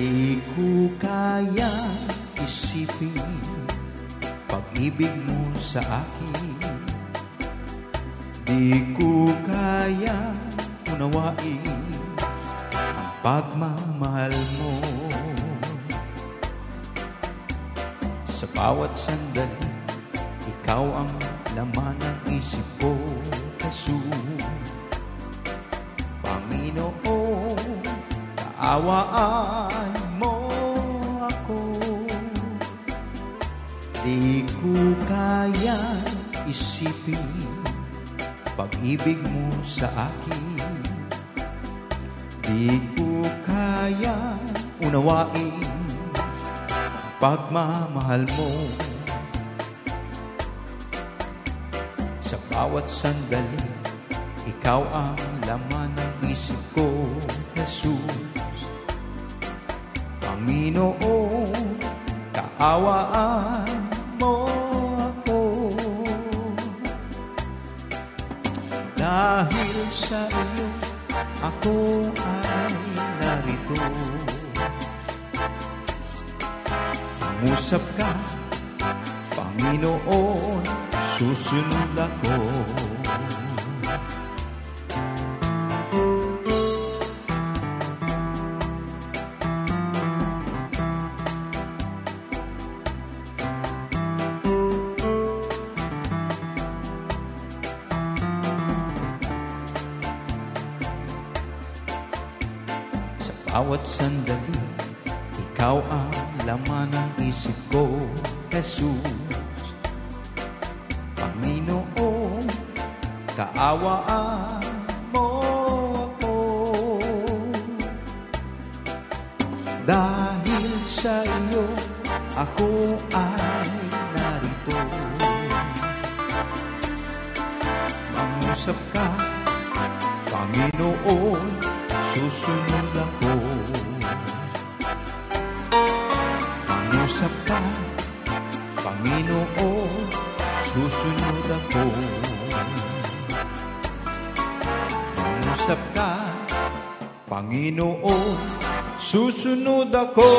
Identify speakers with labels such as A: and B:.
A: Di ko kaya isipin pag-ibig mo sa akin. Di ko kaya unawain ang pagmamahal mo. Sa bawat sandali, ikaw ang laman ng isip ko, Jesus. Panginoon, kaawaan mo ako. Di ko kaya isipin pag-ibig mo sa akin. Di ko kaya unawain pagmamahal mo. Sa bawat sandali, ikaw ang laman ng isip ko, Jesus. Panginoon, kaawaan mo ako. Dahil sa iyo, ako ay narito. Musap ka, Panginoon, susunod ako. Sa bawat sandali, ikaw ang laman ng isip ko, Jesus. Panginoon, kaawaan mo ako. Dahil sa iyo, ako ay narito. Mangusap ka, Panginoon, susunod ako. Mangusap ka, Panginoon, susunod ako. Mangusap ka, Panginoon, susunod ako.